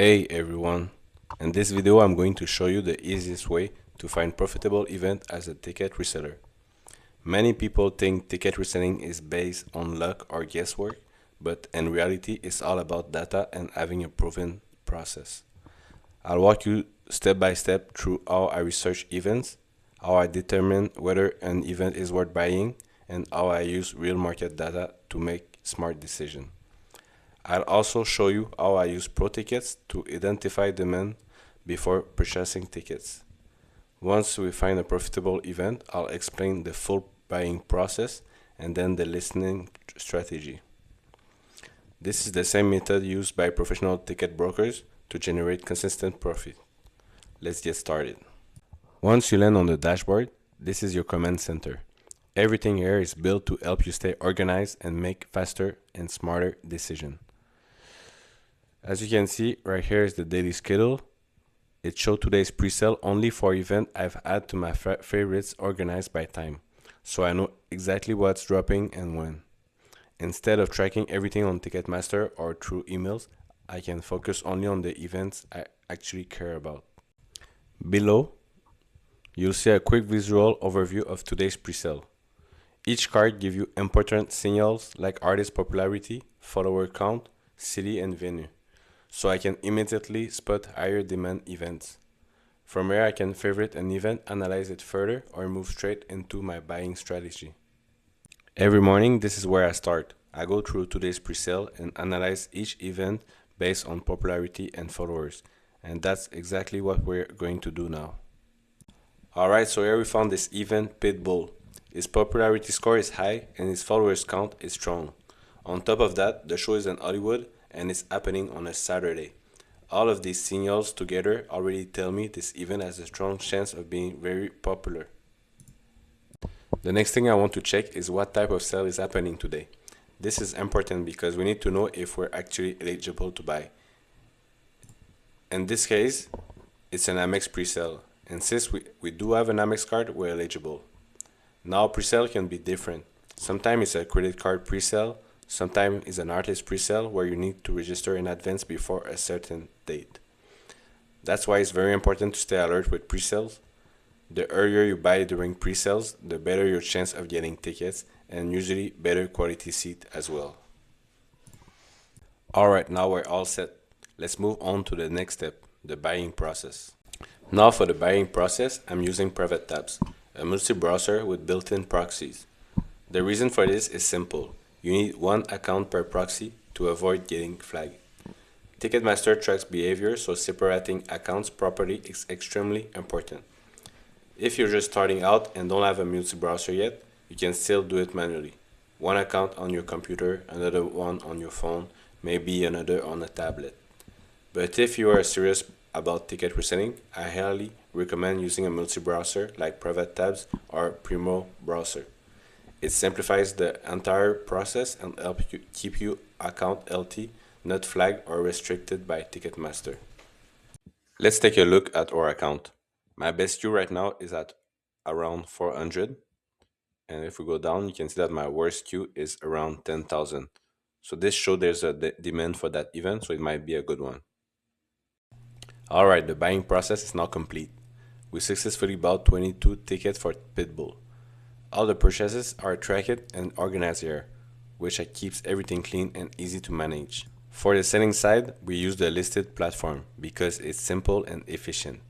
Hey everyone, in this video I'm going to show you the easiest way to find profitable event as a ticket reseller. Many people think ticket reselling is based on luck or guesswork, but in reality it's all about data and having a proven process. I'll walk you step by step through how I research events, how I determine whether an event is worth buying, and how I use real market data to make smart decisions. I'll also show you how I use ProTickets to identify demand before purchasing tickets. Once we find a profitable event, I'll explain the full buying process and then the listening strategy. This is the same method used by professional ticket brokers to generate consistent profit. Let's get started. Once you land on the dashboard, this is your command center. Everything here is built to help you stay organized and make faster and smarter decisions. As you can see, right here is the daily schedule. It shows today's pre-sale only for event I've added to my favorites organized by time, so I know exactly what's dropping and when. Instead of tracking everything on Ticketmaster or through emails, I can focus only on the events I actually care about. Below, you'll see a quick visual overview of today's pre-sale. Each card gives you important signals like artist popularity, follower count, city, and venue, so I can immediately spot higher demand events. From here I can favorite an event, analyze it further, or move straight into my buying strategy. Every morning this is where I start. I go through today's presale and analyze each event based on popularity and followers, and that's exactly what we're going to do now. Alright, so here we found this event Pitbull. His popularity score is high and his followers count is strong. On top of that, the show is in Hollywood and it's happening on a Saturday. All of these signals together already tell me this event has a strong chance of being very popular. The next thing I want to check is what type of sale is happening today. This is important because we need to know if we're actually eligible to buy. In this case, it's an Amex pre-sale, and since we do have an Amex card, we're eligible. Now pre-sale can be different. Sometimes it's a credit card pre-sale, sometimes it's an artist pre-sale where you need to register in advance before a certain date. That's why it's very important to stay alert with pre-sales. The earlier you buy during pre-sales, the better your chance of getting tickets and usually better quality seat as well. Alright, now we're all set. Let's move on to the next step, the buying process. Now for the buying process, I'm using private tabs, a multi-browser with built-in proxies. The reason for this is simple. You need one account per proxy to avoid getting flagged. Ticketmaster tracks behavior, so separating accounts properly is extremely important. If you're just starting out and don't have a multi-browser yet, you can still do it manually. One account on your computer, another one on your phone, maybe another on a tablet. But if you are serious about ticket reselling, I highly recommend using a multi-browser like Private Tabs or Primo Browser. It simplifies the entire process and helps you keep your account healthy, not flagged or restricted by Ticketmaster. Let's take a look at our account. My best queue right now is at around 400. And if we go down, you can see that my worst queue is around 10,000. So this shows there's a demand for that event, so it might be a good one. Alright, the buying process is now complete. We successfully bought 22 tickets for Pitbull. All the purchases are tracked and organized here, which keeps everything clean and easy to manage. For the selling side, we use the Lysted platform because it's simple and efficient.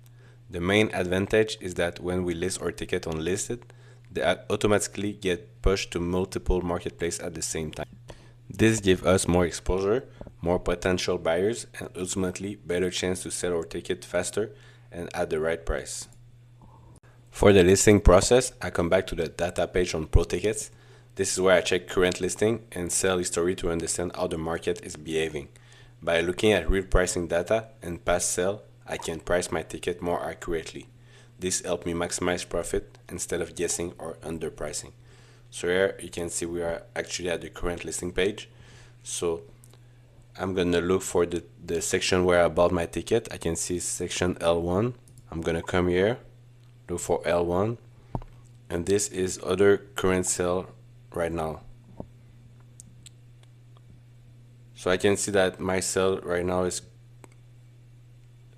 The main advantage is that when we list our ticket on Lysted, they automatically get pushed to multiple marketplaces at the same time. This gives us more exposure, more potential buyers, and ultimately better chance to sell our ticket faster and at the right price. For the listing process, I come back to the data page on ProTickets. This is where I check current listing and sell history to understand how the market is behaving. By looking at real pricing data and past sale, I can price my ticket more accurately. This helps me maximize profit instead of guessing or underpricing. So here you can see we are actually at the current listing page. So I'm gonna look for the section where I bought my ticket. I can see section L1. I'm gonna come here, look for L1, and this is other current sale right now. So I can see that my sale right now is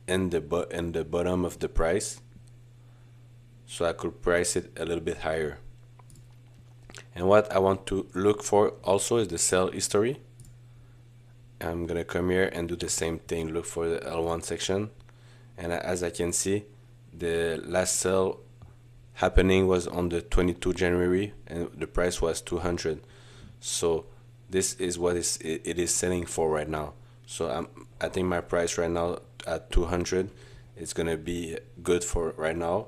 in the bottom of the price, so I could price it a little bit higher. And what I want to look for also is the sell history. I'm gonna come here and do the same thing, look for the L1 section, and as I can see, the last sale happening was on the 22 January and the price was 200. So this is what it is selling for right now. So I think my price right now at 200 is gonna be good for right now.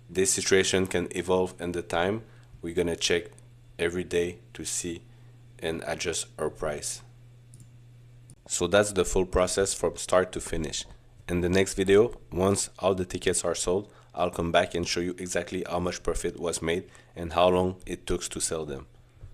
This situation can evolve in the time. We're gonna check every day to see and adjust our price. So that's the full process from start to finish. In the next video, once all the tickets are sold, I'll come back and show you exactly how much profit was made and how long it took to sell them.